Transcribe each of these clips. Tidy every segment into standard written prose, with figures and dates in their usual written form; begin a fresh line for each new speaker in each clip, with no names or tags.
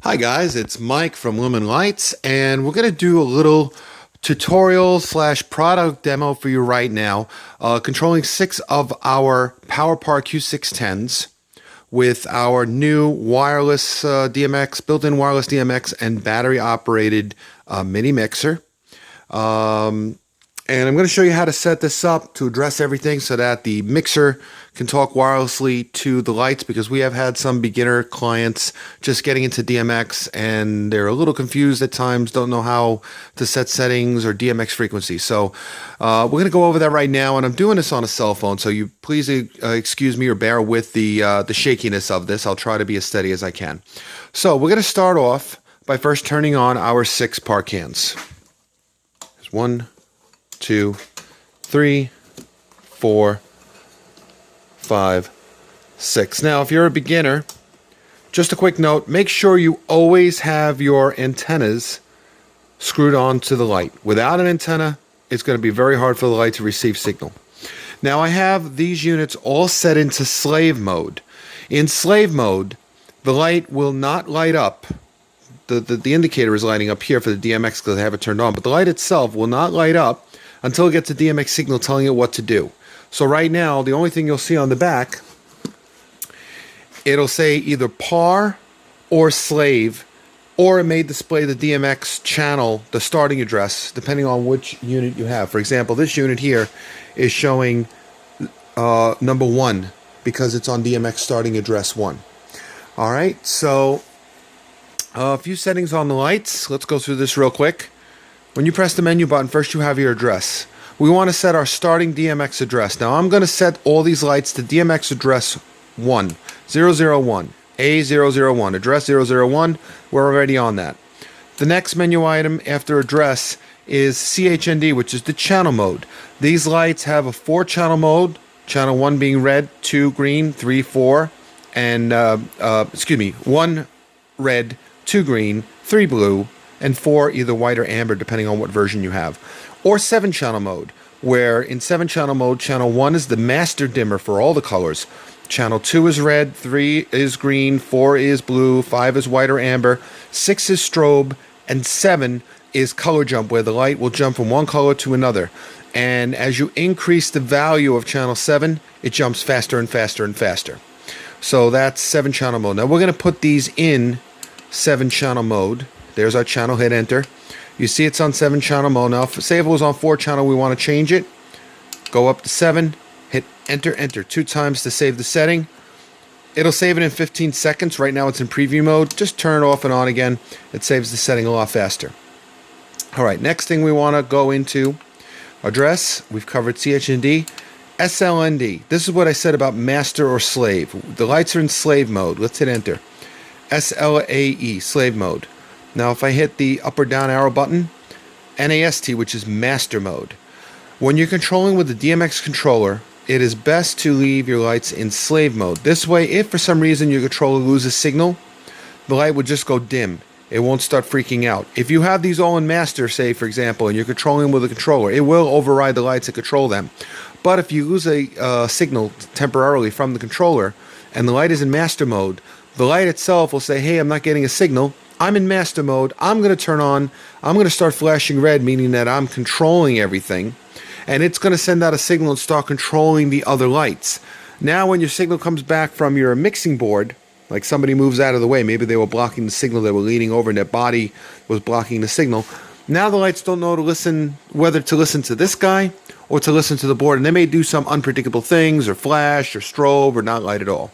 Hi guys, it's Mike from Lumin Lights, and we're going to do a little tutorial slash product demo for you right now, controlling 6 of our Power Par Q610s with our new wireless DMX, built-in wireless DMX and battery operated mini mixer. And I'm going to show you how to set this up to address everything so that the mixer can talk wirelessly to the lights, because we have had some beginner clients just getting into DMX and they're a little confused at times, don't know how to set settings or DMX frequency. So we're going to go over that right now, and I'm doing this on a cell phone, so you please excuse me or bear with the shakiness of this. I'll try to be as steady as I can. So we're going to start off by first turning on our 6 par cans. There's 1, 2, 3, 4, 5, 6. Now, if you're a beginner, just a quick note, make sure you always have your antennas screwed on to the light. Without an antenna, it's going to be very hard for the light to receive signal. Now, I have these units all set into slave mode. In slave mode, the light will not light up. The indicator is lighting up here for the DMX because I have it turned on, but the light itself will not light up until it gets a DMX signal telling it what to do. So right now, the only thing you'll see on the back, it'll say either par or slave, or it may display the DMX channel, the starting address, depending on which unit you have. For example, this unit here is showing number 1 because it's on DMX starting address 1. All right, so a few settings on the lights. Let's go through this real quick. When you press the menu button, first you have your address. We want to set our starting DMX address. Now I'm going to set all these lights to DMX address 1, 001, A001, address 001. We're already on that. The next menu item after address is CHND, which is the channel mode. These lights have a 4-channel mode, channel 1 being red, 2 green, 3 4, and 1 red, 2 green, 3 blue, and 4 either white or amber, depending on what version you have. Or 7-channel mode, where in 7-channel mode, channel 1 is the master dimmer for all the colors. Channel 2 is red, 3 is green, 4 is blue, 5 is white or amber, 6 is strobe, and 7 is color jump, where the light will jump from one color to another. And as you increase the value of channel 7, it jumps faster and faster and faster. So that's 7-channel mode. Now we're going to put these in 7-channel mode. There's our channel, hit enter. You see it's on 7-channel mode. Now, say if it was on 4-channel, we want to change it. Go up to 7, hit enter, enter 2 times to save the setting. It'll save it in 15 seconds. Right now it's in preview mode. Just turn it off and on again. It saves the setting a lot faster. All right, next thing we want to go into address. We've covered CHND. SLND. This is what I said about master or slave. The lights are in slave mode. Let's hit enter. SLAE, slave mode. Now if I hit the up or down arrow button, NAST, which is master mode. When you're controlling with the DMX controller, it is best to leave your lights in slave mode. This way, if for some reason your controller loses signal, the light will just go dim. It won't start freaking out. If you have these all in master, say for example, and you're controlling with a controller, it will override the lights and control them. But if you lose a signal temporarily from the controller and the light is in master mode, the light itself will say, hey, I'm not getting a signal. I'm in master mode. I'm going to turn on. I'm going to start flashing red, meaning that I'm controlling everything. And it's going to send out a signal and start controlling the other lights. Now when your signal comes back from your mixing board, like somebody moves out of the way, maybe they were blocking the signal, they were leaning over and their body was blocking the signal. Now the lights don't know whether to listen to this guy or to listen to the board. And they may do some unpredictable things, or flash, or strobe, or not light at all.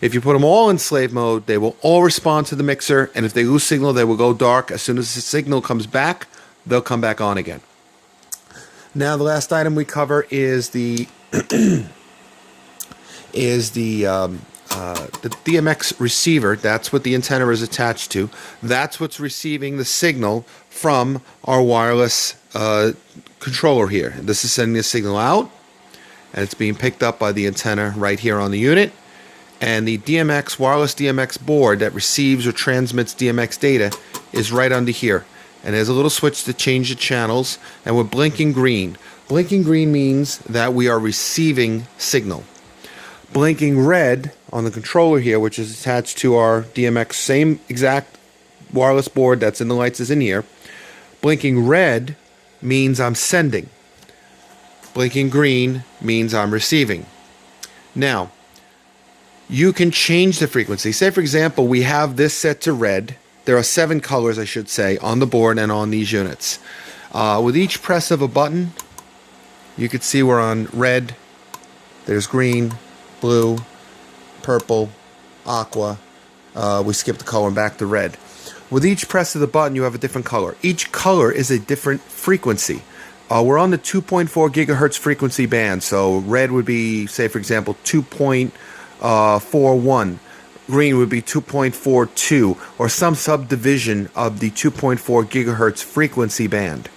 If you put them all in slave mode, they will all respond to the mixer, and if they lose signal, they will go dark. As soon as the signal comes back, they'll come back on again. Now, the last item we cover is the DMX receiver. That's what the antenna is attached to. That's what's receiving the signal from our wireless controller here. This is sending the signal out, and it's being picked up by the antenna right here on the unit. And the DMX, wireless DMX board that receives or transmits DMX data is right under here. And there's a little switch to change the channels, and we're blinking green. Blinking green means that we are receiving signal. Blinking red on the controller here, which is attached to our DMX, same exact wireless board that's in the lights is in here. Blinking red means I'm sending. Blinking green means I'm receiving. Now, you can change the frequency. Say, for example, we have this set to red. There are 7 colors, I should say, on the board and on these units. With each press of a button, you can see we're on red. There's green, blue, purple, aqua. We skipped the color and back to red. With each press of the button, you have a different color. Each color is a different frequency. We're on the 2.4 gigahertz frequency band. So red would be, say, for example, 2.41. Green would be 2.42, or some subdivision of the 2.4 gigahertz frequency band.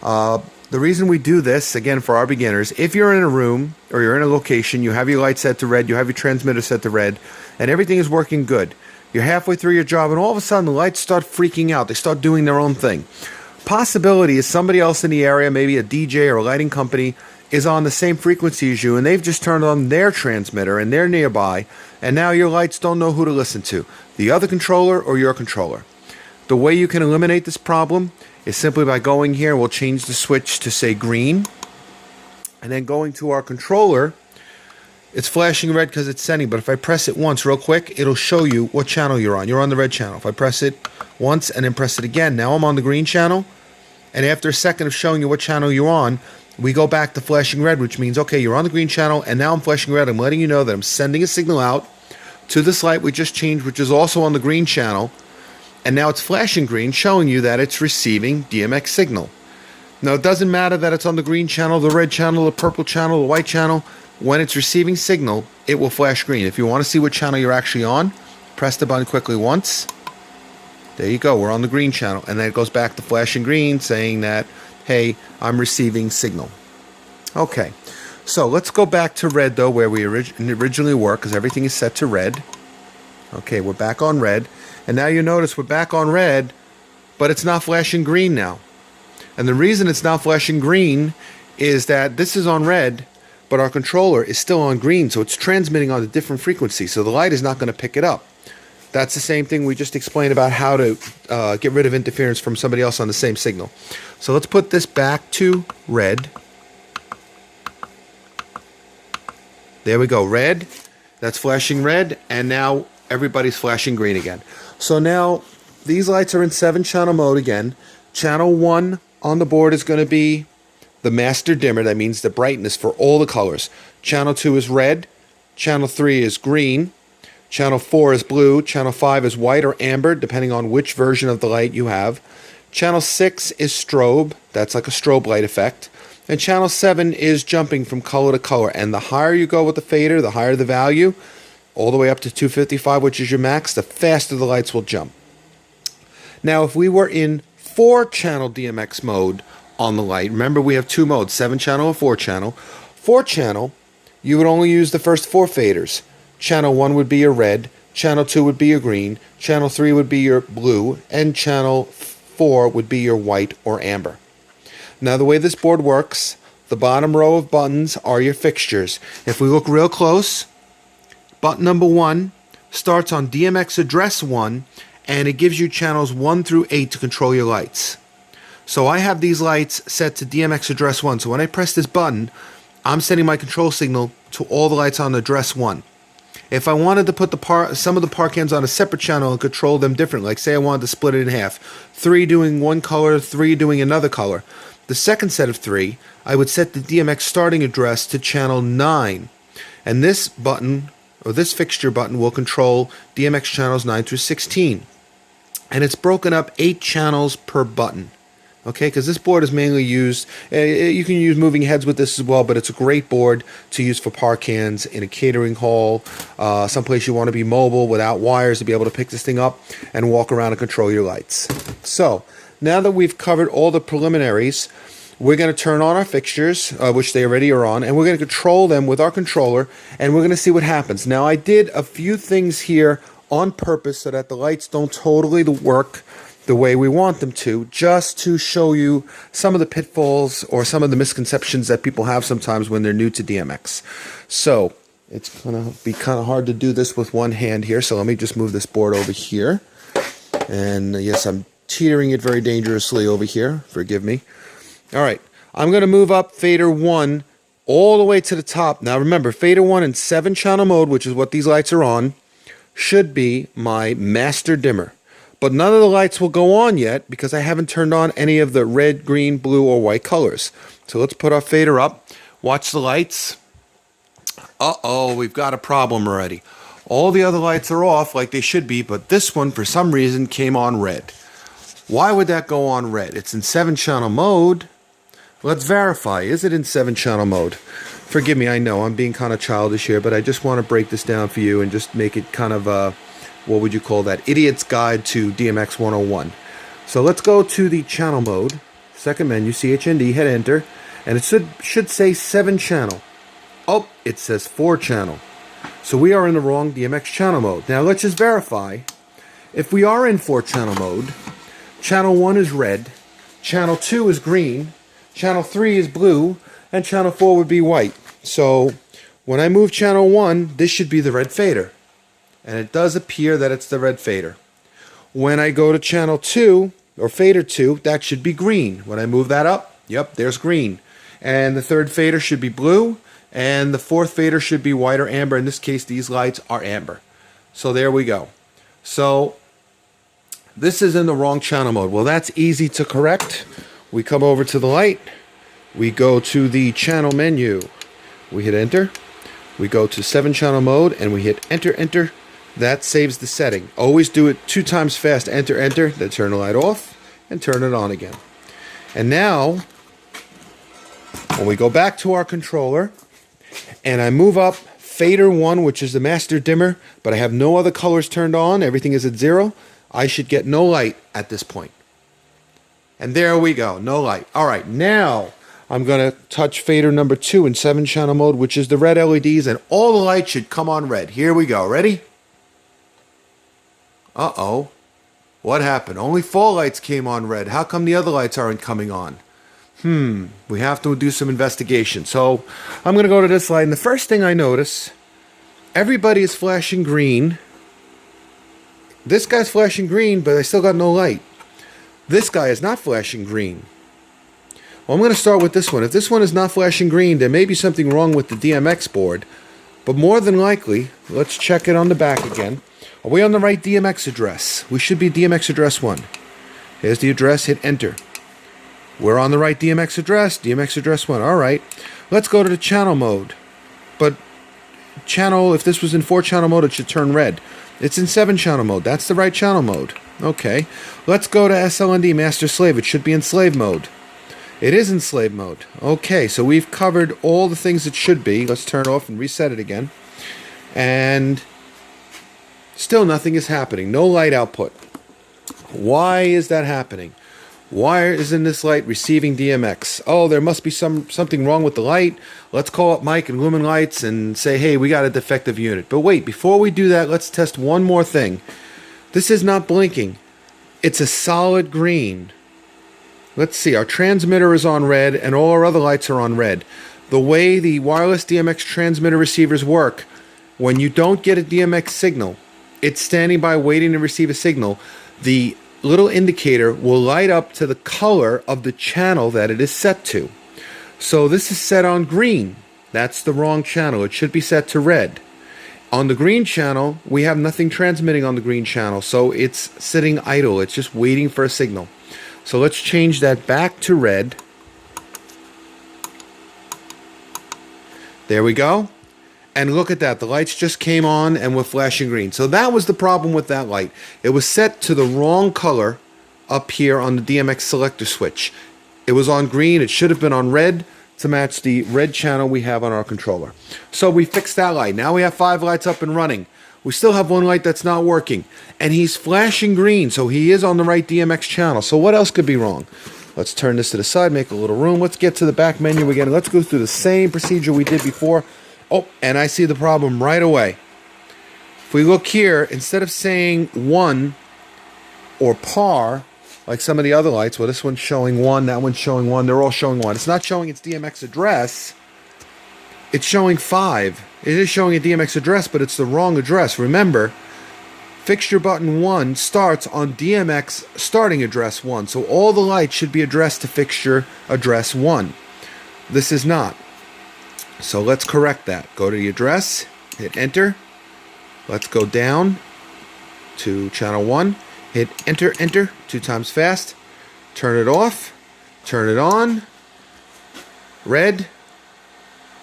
The reason we do this, again, for our beginners, if you're in a room or you're in a location, you have your light set to red, you have your transmitter set to red, and everything is working good. You're halfway through your job, and all of a sudden the lights start freaking out. They start doing their own thing. Possibility is somebody else in the area, maybe a DJ or a lighting company, is on the same frequency as you, and they've just turned on their transmitter and they're nearby, and now your lights don't know who to listen to, the other controller or your controller. The way you can eliminate this problem is simply by going here. We'll change the switch to, say, green, and then going to our controller. It's flashing red because it's sending, but if I press it once real quick, it'll show you what channel you're on. You're on the red channel. If I press it once and then press it again, now I'm on the green channel, and after a second of showing you what channel you're on, we go back to flashing red, which means, okay, you're on the green channel, and now I'm flashing red. I'm letting you know that I'm sending a signal out to this light we just changed, which is also on the green channel, and now it's flashing green, showing you that it's receiving DMX signal. Now, it doesn't matter that it's on the green channel, the red channel, the purple channel, the white channel. When it's receiving signal, it will flash green. If you want to see what channel you're actually on, press the button quickly once. There you go. We're on the green channel, and then it goes back to flashing green, saying that, hey, I'm receiving signal. Okay, so let's go back to red, though, where we originally were, because everything is set to red. Okay, we're back on red, and now you notice we're back on red, but it's not flashing green now. And the reason it's not flashing green is that this is on red, but our controller is still on green, so it's transmitting on a different frequency, so the light is not going to pick it up. That's the same thing we just explained about how to get rid of interference from somebody else on the same signal. So let's put this back to red. There we go, red. That's flashing red, and now everybody's flashing green again. So now these lights are in 7-channel mode again. Channel 1 on the board is going to be the master dimmer. That means the brightness for all the colors. Channel 2 is red. Channel 3 is green. Channel 4 is blue. Channel 5 is white or amber, depending on which version of the light you have. Channel 6 is strobe. That's like a strobe light effect. And channel 7 is jumping from color to color. And the higher you go with the fader, the higher the value, all the way up to 255, which is your max, the faster the lights will jump. Now, if we were in 4-channel DMX mode on the light, remember we have 2 modes, 7-channel or 4-channel. 4-channel, you would only use the first 4 faders. Channel 1 would be your red, channel 2 would be your green, channel 3 would be your blue, and channel 4 would be your white or amber. Now, the way this board works, the bottom row of buttons are your fixtures. If we look real close, button number 1 starts on DMX address 1, and it gives you channels 1 through 8 to control your lights. So I have these lights set to DMX address 1. So when I press this button, I'm sending my control signal to all the lights on address 1. If I wanted to put some of the par cans on a separate channel and control them differently, like say I wanted to split it in half, 3 doing one color, 3 doing another color, the second set of 3, I would set the DMX starting address to channel 9. And this button, or this fixture button, will control DMX channels 9 through 16. And it's broken up 8 channels per button. Okay, because this board is mainly used, you can use moving heads with this as well, but it's a great board to use for par cans in a catering hall, someplace you want to be mobile without wires to be able to pick this thing up and walk around and control your lights. So, now that we've covered all the preliminaries, we're going to turn on our fixtures, which they already are on, and we're going to control them with our controller, and we're going to see what happens. Now, I did a few things here on purpose so that the lights don't totally work the way we want them to, just to show you some of the pitfalls or some of the misconceptions that people have sometimes when they're new to DMX. So it's going to be kind of hard to do this with one hand here, so let me just move this board over here. And yes, I'm teetering it very dangerously over here. Forgive me. All right. I'm going to move up fader 1 all the way to the top. Now remember, fader 1 in 7-channel mode, which is what these lights are on, should be my master dimmer. But none of the lights will go on yet because I haven't turned on any of the red, green, blue, or white colors. So let's put our fader up. Watch the lights. Uh-oh, we've got a problem already. All the other lights are off like they should be, but this one, for some reason, came on red. Why would that go on red? It's in 7-channel mode. Let's verify. Is it in 7-channel mode? Forgive me, I know I'm being kind of childish here, but I just want to break this down for you and just make it kind of what would you call that? Idiot's Guide to DMX 101. So let's go to the channel mode. Second menu, CHND, hit enter, and it should say 7-channel. Oh, it says 4-channel. So we are in the wrong DMX channel mode. Now let's just verify. If we are in 4-channel mode, channel 1 is red, channel 2 is green, channel 3 is blue, and channel 4 would be white. So when I move channel 1, this should be the red fader. And it does appear that it's the red fader. When I go to channel 2, or fader 2, that should be green. When I move that up, yep, there's green. And the third fader should be blue, and the fourth fader should be white or amber. In this case, these lights are amber. So there we go. So this is in the wrong channel mode. Well, that's easy to correct. We come over to the light. We go to the channel menu. We hit enter. We go to 7-channel mode, and we hit enter, enter. That saves the setting. Always do it 2 times fast. Enter, enter. Then turn the light off and turn it on again. And now, when we go back to our controller, and I move up fader 1, which is the master dimmer, but I have no other colors turned on, everything is at 0, I should get no light at this point. And there we go, no light. All right, now I'm going to touch fader number 2 in 7-channel mode, which is the red LEDs, and all the lights should come on red. Here we go. Ready? Uh-oh. What happened? Only 4 lights came on red. How come the other lights aren't coming on? We have to do some investigation. So I'm going to go to this light, and the first thing I notice, everybody is flashing green. This guy's flashing green, but I still got no light. This guy is not flashing green. Well, I'm going to start with this one. If this one is not flashing green, there may be something wrong with the DMX board. But more than likely, let's check it on the back again. Are we on the right DMX address? We should be DMX address 1. Here's the address. Hit enter. We're on the right DMX address 1. All right. Let's go to the channel mode. But channel, if this was in 4-channel mode, it should turn red. It's in 7-channel mode. That's the right channel mode. Okay. Let's go to SLND, master slave. It should be in slave mode. It is in slave mode. Okay, so we've covered all the things it should be. Let's turn it off and reset it again. And still nothing is happening. No light output. Why is that happening? Why isn't this light receiving DMX? Oh, there must be something wrong with the light. Let's call up Mike and Lumin Lights and say, hey, we got a defective unit. But wait, before we do that, let's test one more thing. This is not blinking. It's a solid green. Let's see, our transmitter is on red and all our other lights are on red. The way the wireless DMX transmitter receivers work, when you don't get a DMX signal, it's standing by waiting to receive a signal, the little indicator will light up to the color of the channel that it is set to. So this is set on green. That's the wrong channel. It should be set to red. On the green channel, we have nothing transmitting on the green channel, so it's sitting idle. It's just waiting for a signal. So let's change that back to red. There we go. And look at that. The lights just came on and were flashing green. So that was the problem with that light. It was set to the wrong color up here on the DMX selector switch. It was on green. It should have been on red to match the red channel we have on our controller. So we fixed that light. Now we have 5 lights up and running. We still have 1 light that's not working. And he's flashing green, so he is on the right DMX channel. So what else could be wrong? Let's turn this to the side, make a little room. Let's get to the back menu again. Let's go through the same procedure we did before. Oh, and I see the problem right away. If we look here, instead of saying 1 or par, like some of the other lights, well, this one's showing 1, that one's showing 1, they're all showing 1. It's not showing its DMX address. It's showing 5. It is showing a DMX address, but it's the wrong address. Remember, fixture button 1 starts on DMX starting address 1. So all the lights should be addressed to fixture address 1. This is not. So let's correct that. Go to the address, hit enter. Let's go down to channel 1. Hit enter, enter 2 times fast. Turn it off. Turn it on. Red.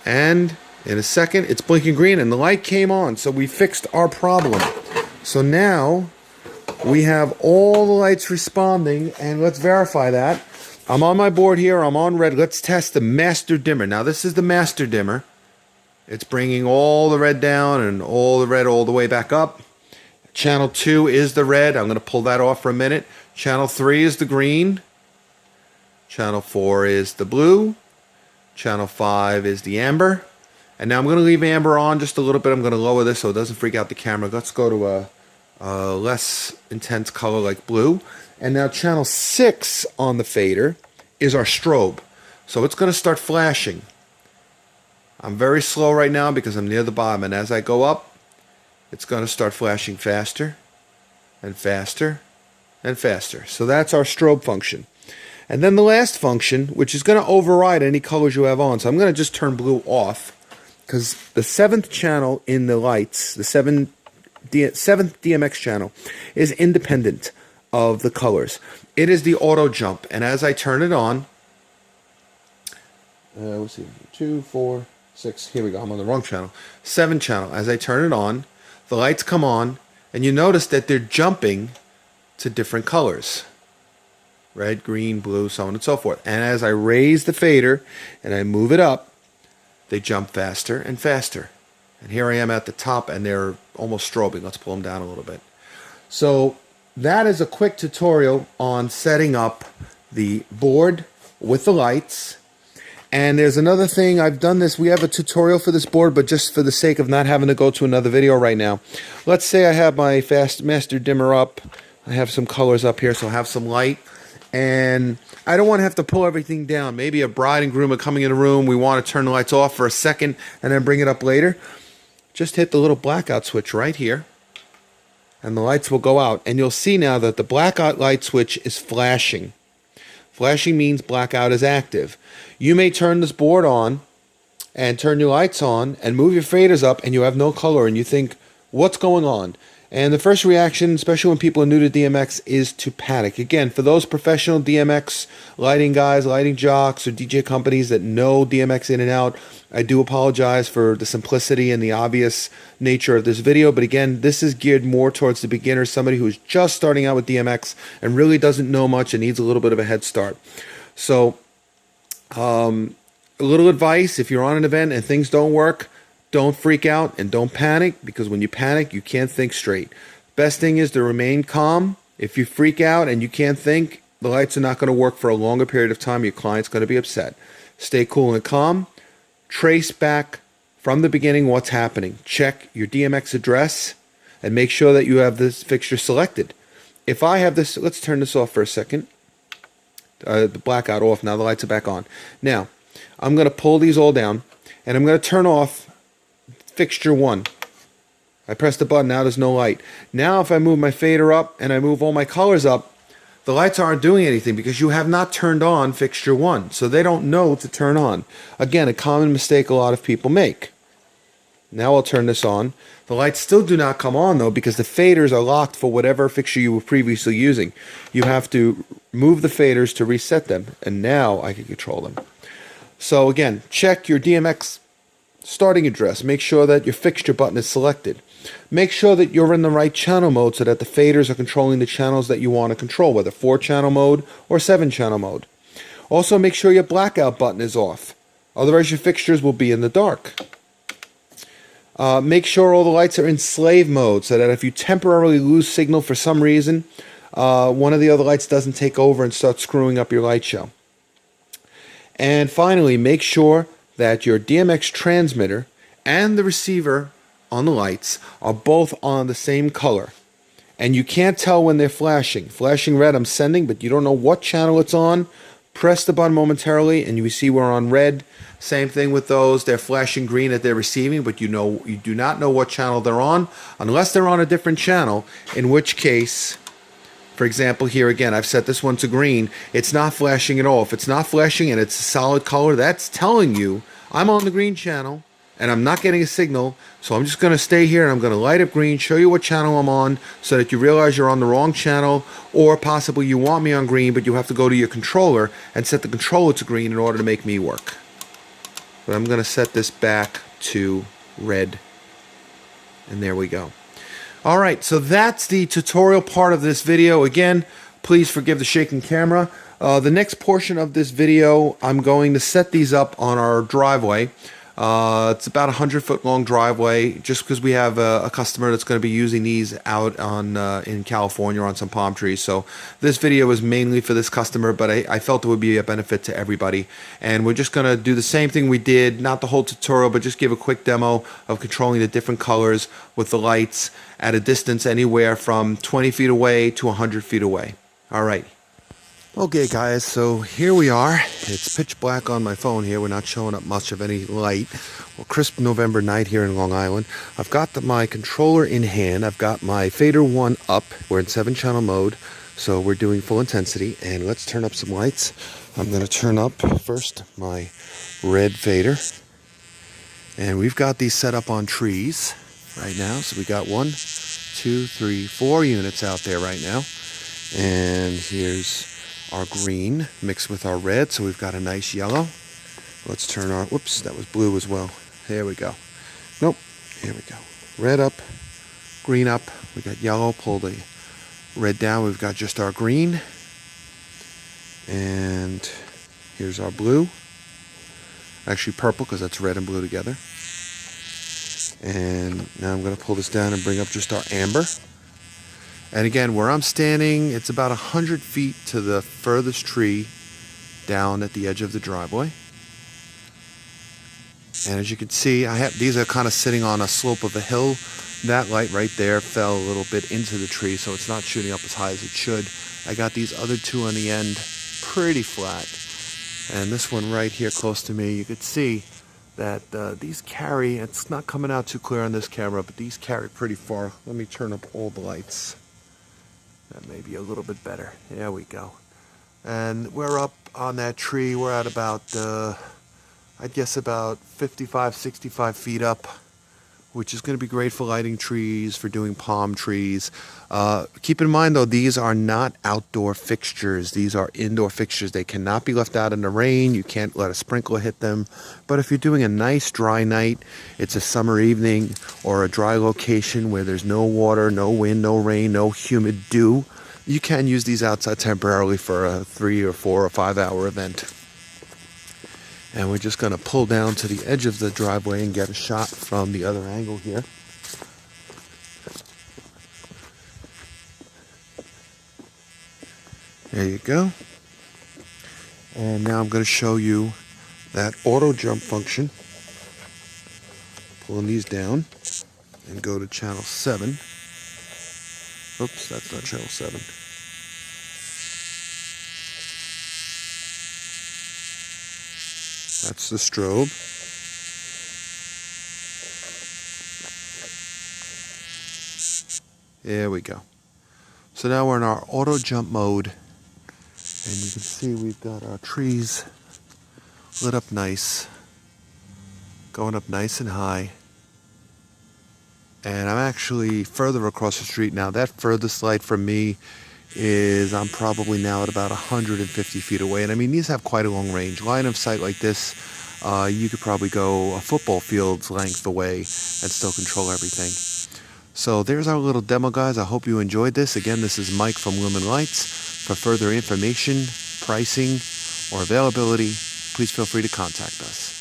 And in a second, it's blinking green and the light came on. So we fixed our problem. So now we have all the lights responding, and let's verify that. I'm on my board here. I'm on red. Let's test the master dimmer. Now this is the master dimmer. It's bringing all the red down and all the red all the way back up. Channel 2 is the red. I'm going to pull that off for a minute. Channel 3 is the green. Channel 4 is the blue. Channel 5 is the amber. And now I'm going to leave amber on just a little bit. I'm going to lower this so it doesn't freak out the camera. Let's go to a less intense color like blue. And now channel 6 on the fader is our strobe. So it's going to start flashing. I'm very slow right now because I'm near the bottom. And as I go up, it's going to start flashing faster and faster and faster. So that's our strobe function. And then the last function, which is going to override any colors you have on. So I'm going to just turn blue off, because the 7th channel in the lights, the 7th DMX channel, is independent of the colors. It is the auto jump. And as I turn it on, let's see, 2, 4, 6, here we go, I'm on the wrong channel. 7 channel. As I turn it on, the lights come on, and you notice that they're jumping to different colors. Red, green, blue, so on and so forth. And as I raise the fader and I move it up, they jump faster and faster. And here I am at the top, and they're almost strobing. Let's pull them down a little bit. So that is a quick tutorial on setting up the board with the lights. And there's another thing, I've done this, we have a tutorial for this board, but just for the sake of not having to go to another video right now. Let's say I have my fast master dimmer up. I have some colors up here, so I have some light. And I don't want to have to pull everything down. Maybe a bride and groom are coming in the room. We want to turn the lights off for a second and then bring it up later. Just hit the little blackout switch right here, and the lights will go out. And you'll see now that the blackout light switch is flashing. Flashing means blackout is active. You may turn this board on and turn your lights on and move your faders up, and you have no color, and you think, what's going on? And the first reaction, especially when people are new to DMX, is to panic. Again, for those professional DMX lighting guys, lighting jocks, or DJ companies that know DMX in and out, I do apologize for the simplicity and the obvious nature of this video. But again, this is geared more towards the beginner, somebody who's just starting out with DMX and really doesn't know much and needs a little bit of a head start. So, a little advice, if you're on an event and things don't work, don't freak out and don't panic, because when you panic, you can't think straight. Best thing is to remain calm. If you freak out and you can't think, the lights are not going to work for a longer period of time. Your client's going to be upset. Stay cool and calm. Trace back from the beginning what's happening. Check your DMX address and make sure that you have this fixture selected. If I have this, let's turn this off for a second. The blackout off. Now the lights are back on. Now, I'm going to pull these all down, and I'm going to turn off fixture 1. I press the button, now there's no light. Now if I move my fader up and I move all my colors up, the lights aren't doing anything because you have not turned on fixture 1. So they don't know to turn on. Again, a common mistake a lot of people make. Now I'll turn this on. The lights still do not come on though, because the faders are locked for whatever fixture you were previously using. You have to move the faders to reset them, and now I can control them. So again, check your DMX starting address. Make sure that your fixture button is selected. Make sure that you're in the right channel mode so that the faders are controlling the channels that you want to control, whether 4-channel mode or 7-channel mode. Also, make sure your blackout button is off. Otherwise, your fixtures will be in the dark. Make sure all the lights are in slave mode so that if you temporarily lose signal for some reason, one of the other lights doesn't take over and start screwing up your light show. And finally, make sure that your DMX transmitter and the receiver on the lights are both on the same color. And you can't tell when they're flashing. Flashing red, I'm sending, but you don't know what channel it's on. Press the button momentarily and you see we're on red. Same thing with those. They're flashing green that they're receiving, but you do not know what channel they're on unless they're on a different channel, in which case, for example, here again, I've set this one to green. It's not flashing at all. If it's not flashing and it's a solid color, that's telling you I'm on the green channel and I'm not getting a signal. So I'm just going to stay here and I'm going to light up green, show you what channel I'm on so that you realize you're on the wrong channel, or possibly you want me on green, but you have to go to your controller and set the controller to green in order to make me work. But I'm going to set this back to red. And there we go. Alright, so that's the tutorial part of this video. Again, please forgive the shaking camera. The next portion of this video, I'm going to set these up on our driveway. It's about a 100-foot long driveway, just because we have a customer that's going to be using these out on in California on some palm trees. So this video is mainly for this customer, but I felt it would be a benefit to everybody. And we're just going to do the same thing we did, not the whole tutorial, but just give a quick demo of controlling the different colors with the lights at a distance anywhere from 20 feet away to 100 feet away. All right. Okay guys, so here we are. It's pitch black on my phone here. We're not showing up much of any light. Well, crisp November night here in Long Island. I've got my controller in hand. I've got my fader 1 up. We're in 7-channel mode, so we're doing full intensity. And let's turn up some lights. I'm going to turn up first my red fader. And we've got these set up on trees right now. So we got 1, 2, 3, 4 units out there right now. And here's our green mixed with our red, so we've got a nice yellow. Let's turn our, whoops, that was blue as well. There we go. Nope, here we go. Red up, green up, we got yellow, pull the red down, we've got just our green. And here's our blue. Actually purple, because that's red and blue together. And now I'm going to pull this down and bring up just our amber. And again, where I'm standing, it's about 100 feet to the furthest tree down at the edge of the driveway. And as you can see, these are kind of sitting on a slope of a hill. That light right there fell a little bit into the tree, so it's not shooting up as high as it should. I got these other two on the end pretty flat. And this one right here close to me, you could see that these carry, it's not coming out too clear on this camera, but these carry pretty far. Let me turn up all the lights. That may be a little bit better. There we go. And we're up on that tree. We're at about, I'd guess about 55, 65 feet up, which is going to be great for lighting trees, for doing palm trees. Keep in mind, though, these are not outdoor fixtures. These are indoor fixtures. They cannot be left out in the rain. You can't let a sprinkler hit them. But if you're doing a nice dry night, it's a summer evening or a dry location where there's no water, no wind, no rain, no humid dew, you can use these outside temporarily for a 3 or 4 or 5 hour event. And we're just going to pull down to the edge of the driveway and get a shot from the other angle here. There you go. And now I'm going to show you that auto jump function. Pulling these down and go to channel 7. Oops, that's not channel 7. That's the strobe. There we go. So now we're in our auto jump mode. And you can see we've got our trees lit up nice. Going up nice and high. And I'm actually further across the street now. That furthest light from me is I'm probably now at about 150 feet away. And I mean, these have quite a long range. Line of sight like this, you could probably go a football field's length away and still control everything. So there's our little demo, guys. I hope you enjoyed this. Again, this is Mike from Lumin Lights. For further information, pricing, or availability, please feel free to contact us.